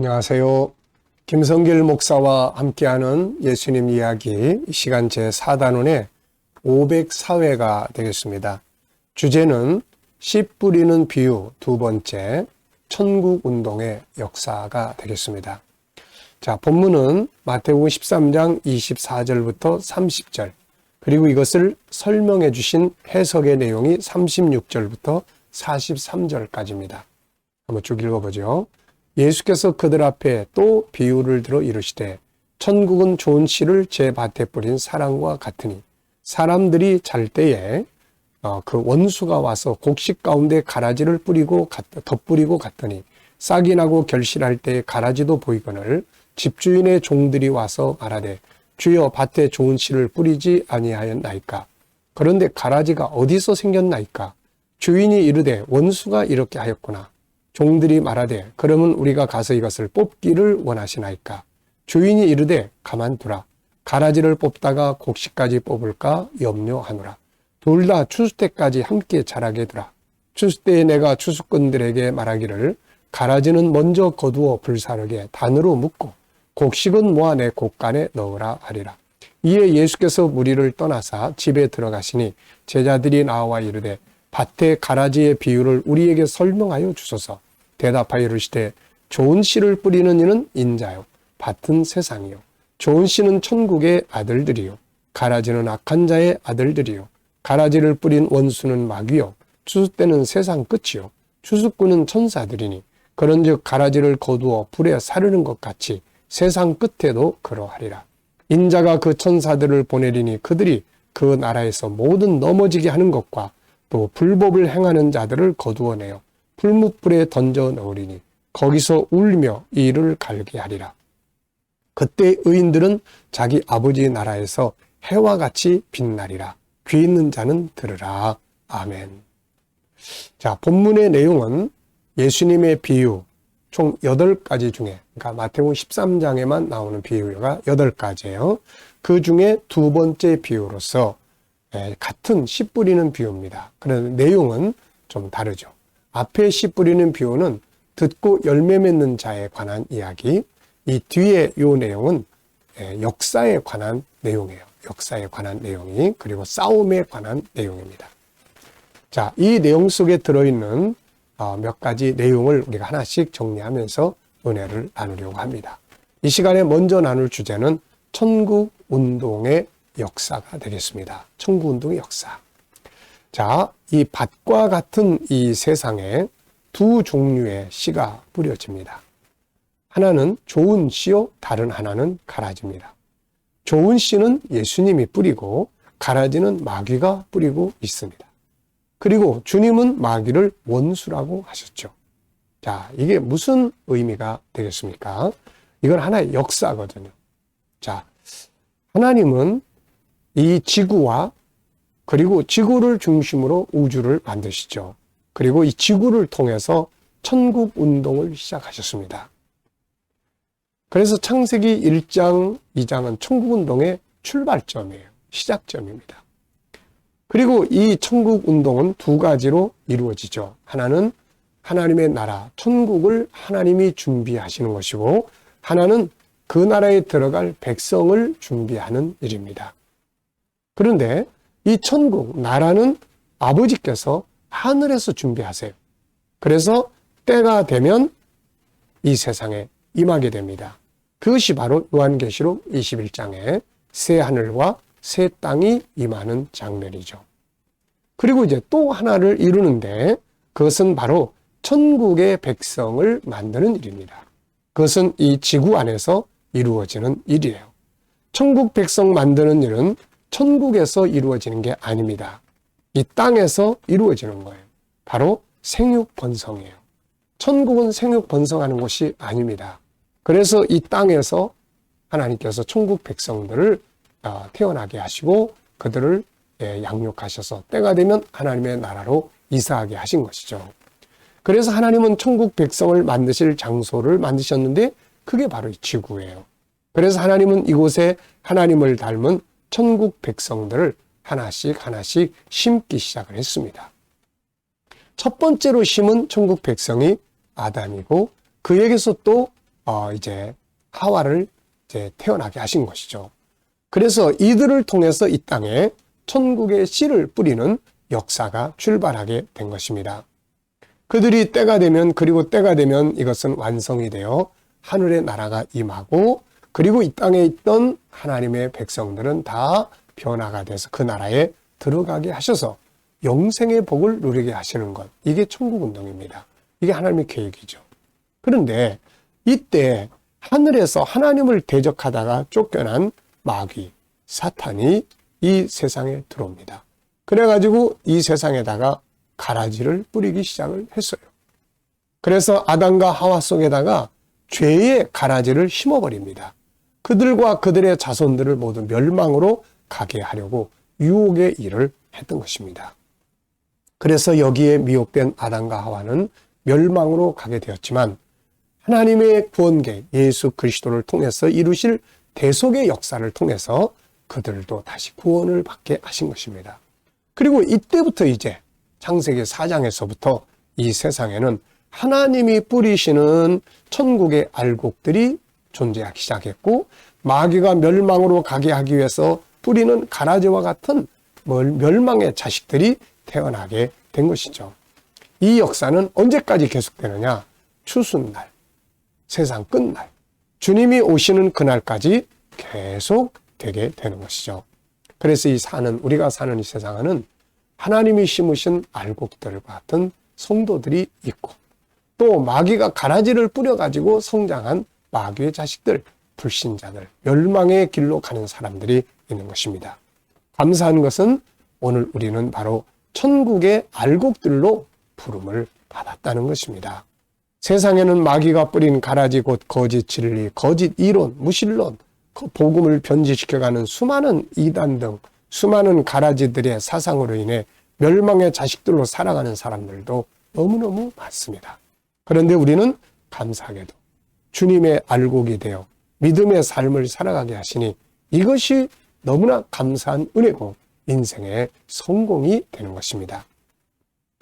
안녕하세요. 김성길 목사와 함께하는 예수님 이야기 이 시간 제4단원의 504회가 되겠습니다. 주제는 씨 뿌리는 비유 두 번째, 천국운동의 역사가 되겠습니다. 자, 본문은 마태복음 13장 24절부터 30절, 그리고 이것을 설명해 주신 해석의 내용이 36절부터 43절까지입니다. 한번 쭉 읽어보죠. 예수께서 그들 앞에 또 비유를 들어 이르시되 천국은 좋은 씨를 제 밭에 뿌린 사람과 같으니 사람들이 잘 때에 그 원수가 와서 곡식 가운데 가라지를 덧뿌리고 갔더니 싹이 나고 결실할 때에 가라지도 보이거늘 집주인의 종들이 와서 말하되 주여 밭에 좋은 씨를 뿌리지 아니하였나이까. 그런데 가라지가 어디서 생겼나이까. 주인이 이르되 원수가 이렇게 하였구나. 종들이 말하되 그러면 우리가 가서 이것을 뽑기를 원하시나이까. 주인이 이르되 가만두라. 가라지를 뽑다가 곡식까지 뽑을까 염려하노라. 둘 다 추수 때까지 함께 자라게 두라. 추수 때에 내가 추수꾼들에게 말하기를 가라지는 먼저 거두어 불사르게 단으로 묶고 곡식은 모아 내 곡간에 넣으라 하리라. 이에 예수께서 무리를 떠나사 집에 들어가시니 제자들이 나와 이르되 밭의 가라지의 비유를 우리에게 설명하여 주소서. 대답하여 이르시되 좋은 씨를 뿌리는 이는 인자요 밭은 세상이요 좋은 씨는 천국의 아들들이요 가라지는 악한 자의 아들들이요 가라지를 뿌린 원수는 마귀요 추수 때는 세상 끝이요 추수꾼은 천사들이니 그런즉 가라지를 거두어 불에 사르는 것 같이 세상 끝에도 그러하리라. 인자가 그 천사들을 보내리니 그들이 그 나라에서 모든 넘어지게 하는 것과 또 불법을 행하는 자들을 거두어내어 풀무불에 던져 넣으리니 거기서 울며 이를 갈게 하리라. 그때 의인들은 자기 아버지 나라에서 해와 같이 빛나리라. 귀 있는 자는 들으라. 아멘. 자, 본문의 내용은 예수님의 비유 총 8가지 중에, 그러니까 마태복음 13장에만 나오는 비유가 8가지예요. 그 중에 두 번째 비유로서 같은 씨 뿌리는 비유입니다. 그런데 내용은 좀 다르죠. 앞에 씨 뿌리는 비유는 듣고 열매 맺는 자에 관한 이야기, 이 뒤에 이 내용은 역사에 관한 내용이에요. 역사에 관한 내용이, 그리고 싸움에 관한 내용입니다. 자, 이 내용 속에 들어있는 몇 가지 내용을 우리가 하나씩 정리하면서 은혜를 나누려고 합니다. 이 시간에 먼저 나눌 주제는 천국운동의 역사가 되겠습니다. 천국운동의 역사. 자, 이 밭과 같은 이 세상에 두 종류의 씨가 뿌려집니다. 하나는 좋은 씨요, 다른 하나는 가라지입니다. 좋은 씨는 예수님이 뿌리고 가라지는 마귀가 뿌리고 있습니다. 그리고 주님은 마귀를 원수라고 하셨죠. 자, 이게 무슨 의미가 되겠습니까? 이건 하나의 역사거든요. 자, 하나님은 이 지구와 그리고 지구를 중심으로 우주를 만드시죠. 그리고 이 지구를 통해서 천국 운동을 시작하셨습니다. 그래서 창세기 1장, 2장은 천국 운동의 출발점이에요. 시작점입니다. 그리고 이 천국 운동은 두 가지로 이루어지죠. 하나는 하나님의 나라, 천국을 하나님이 준비하시는 것이고, 하나는 그 나라에 들어갈 백성을 준비하는 일입니다. 그런데 이 천국, 나라는 아버지께서 하늘에서 준비하세요. 그래서 때가 되면 이 세상에 임하게 됩니다. 그것이 바로 요한계시록 21장에 새 하늘과 새 땅이 임하는 장면이죠. 그리고 이제 또 하나를 이루는데 그것은 바로 천국의 백성을 만드는 일입니다. 그것은 이 지구 안에서 이루어지는 일이에요. 천국 백성 만드는 일은 천국에서 이루어지는 게 아닙니다. 이 땅에서 이루어지는 거예요. 바로 생육번성이에요. 천국은 생육번성하는 곳이 아닙니다. 그래서 이 땅에서 하나님께서 천국 백성들을 태어나게 하시고 그들을 양육하셔서 때가 되면 하나님의 나라로 이사하게 하신 것이죠. 그래서 하나님은 천국 백성을 만드실 장소를 만드셨는데 그게 바로 이 지구예요. 그래서 하나님은 이곳에 하나님을 닮은 천국 백성들을 하나씩 심기 시작을 했습니다. 첫 번째로 심은 천국 백성이 아담이고 그에게서 또 이제 하와를 이제 태어나게 하신 것이죠. 그래서 이들을 통해서 이 땅에 천국의 씨를 뿌리는 역사가 출발하게 된 것입니다. 그들이 때가 되면, 그리고 때가 되면 이것은 완성이 되어 하늘의 나라가 임하고, 그리고 이 땅에 있던 하나님의 백성들은 다 변화가 돼서 그 나라에 들어가게 하셔서 영생의 복을 누리게 하시는 것. 이게 천국운동입니다. 이게 하나님의 계획이죠. 그런데 이때 하늘에서 하나님을 대적하다가 쫓겨난 마귀, 사탄이 이 세상에 들어옵니다. 그래가지고 이 세상에다가 가라지를 뿌리기 시작을 했어요. 그래서 아담과 하와 속에다가 죄의 가라지를 심어버립니다. 그들과 그들의 자손들을 모두 멸망으로 가게 하려고 유혹의 일을 했던 것입니다. 그래서 여기에 미혹된 아담과 하와는 멸망으로 가게 되었지만 하나님의 구원계 예수 그리스도를 통해서 이루실 대속의 역사를 통해서 그들도 다시 구원을 받게 하신 것입니다. 그리고 이때부터 이제 창세기 4장에서부터 이 세상에는 하나님이 뿌리시는 천국의 알곡들이 존재하기 시작했고, 마귀가 멸망으로 가게 하기 위해서 뿌리는 가라지와 같은 멸망의 자식들이 태어나게 된 것이죠. 이 역사는 언제까지 계속되느냐? 추수날, 세상 끝날, 주님이 오시는 그날까지 계속 되게 되는 것이죠. 그래서 우리가 사는 이 세상에는 하나님이 심으신 알곡들과 같은 성도들이 있고, 또 마귀가 가라지를 뿌려가지고 성장한 마귀의 자식들, 불신자들, 멸망의 길로 가는 사람들이 있는 것입니다. 감사한 것은 오늘 우리는 바로 천국의 알곡들로 부름을 받았다는 것입니다. 세상에는 마귀가 뿌린 가라지 곧 거짓 진리, 거짓 이론, 무신론, 복음을 변질시켜가는 수많은 이단 등 수많은 가라지들의 사상으로 인해 멸망의 자식들로 살아가는 사람들도 너무너무 많습니다. 그런데 우리는 감사하게도 주님의 알곡이 되어 믿음의 삶을 살아가게 하시니 이것이 너무나 감사한 은혜고 인생의 성공이 되는 것입니다.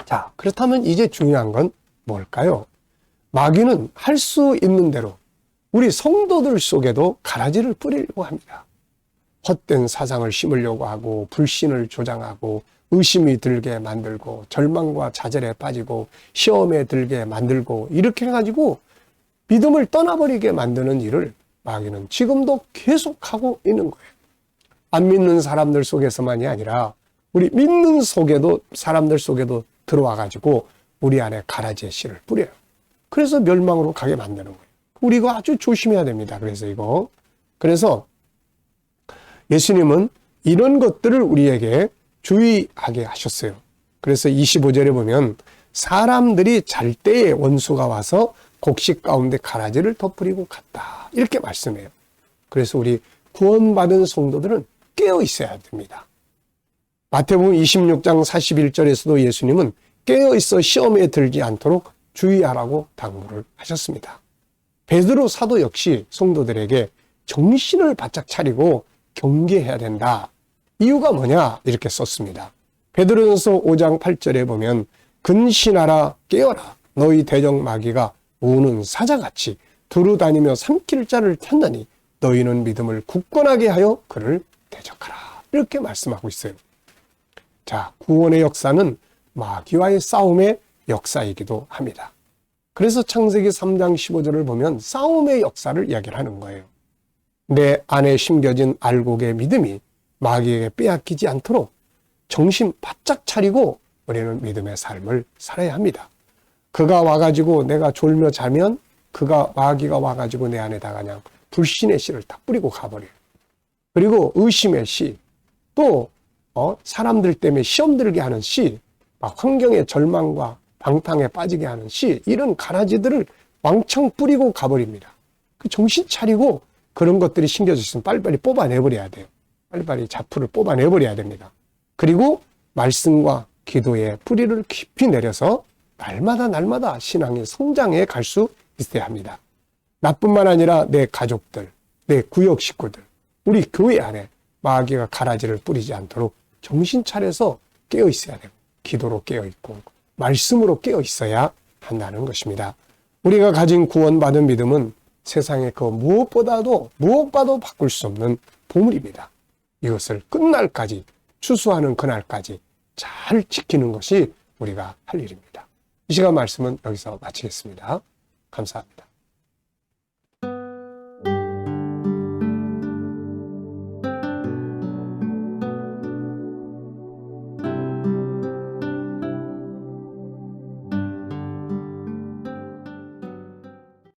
자, 그렇다면 이제 중요한 건 뭘까요? 마귀는 할 수 있는 대로 우리 성도들 속에도 가라지를 뿌리려고 합니다. 헛된 사상을 심으려고 하고, 불신을 조장하고, 의심이 들게 만들고, 절망과 좌절에 빠지고, 시험에 들게 만들고, 이렇게 해가지고 믿음을 떠나버리게 만드는 일을 마귀는 지금도 계속하고 있는 거예요. 안 믿는 사람들 속에서만이 아니라 우리 믿는 사람들 속에도 들어와가지고 우리 안에 가라지의 씨를 뿌려요. 그래서 멸망으로 가게 만드는 거예요. 우리가 아주 조심해야 됩니다. 그래서 예수님은 이런 것들을 우리에게 주의하게 하셨어요. 그래서 25절에 보면 사람들이 잘 때에 원수가 와서 곡식 가운데 가라지를 덮으리고 갔다. 이렇게 말씀해요. 그래서 우리 구원받은 성도들은 깨어 있어야 됩니다. 마태복음 26장 41절에서도 예수님은 깨어 있어 시험에 들지 않도록 주의하라고 당부를 하셨습니다. 베드로 사도 역시 성도들에게 정신을 바짝 차리고 경계해야 된다. 이유가 뭐냐? 이렇게 썼습니다. 베드로전서 5장 8절에 보면 근신하라 깨어라 너희 대적 마귀가 우는 사자같이 두루다니며 삼킬 자를 찾나니 너희는 믿음을 굳건하게 하여 그를 대적하라. 이렇게 말씀하고 있어요. 자, 구원의 역사는 마귀와의 싸움의 역사이기도 합니다. 그래서 창세기 3장 15절을 보면 싸움의 역사를 이야기를 하는 거예요. 내 안에 심겨진 알곡의 믿음이 마귀에게 빼앗기지 않도록 정신 바짝 차리고 우리는 믿음의 삶을 살아야 합니다. 그가 와가지고 내가 졸며 자면 마귀가 와가지고 내 안에다가 그냥 불신의 씨를 다 뿌리고 가버려요. 그리고 의심의 씨, 또 사람들 때문에 시험 들게 하는 씨, 환경의 절망과 방탕에 빠지게 하는 씨, 이런 가라지들을 왕창 뿌리고 가버립니다. 그 정신 차리고 그런 것들이 심겨져 있으면 빨리빨리 뽑아내버려야 돼요. 빨리빨리 자풀을 뽑아내버려야 됩니다. 그리고 말씀과 기도의 뿌리를 깊이 내려서 날마다 신앙의 성장에 갈 수 있어야 합니다. 나뿐만 아니라 내 가족들, 내 구역 식구들, 우리 교회 안에 마귀가 가라지를 뿌리지 않도록 정신 차려서 깨어 있어야 돼요. 기도로 깨어 있고 말씀으로 깨어 있어야 한다는 것입니다. 우리가 가진 구원받은 믿음은 세상에 그 무엇보다도 바꿀 수 없는 보물입니다. 이것을 끝날까지, 추수하는 그날까지 잘 지키는 것이 우리가 할 일입니다. 이 시간 말씀은 여기서 마치겠습니다. 감사합니다.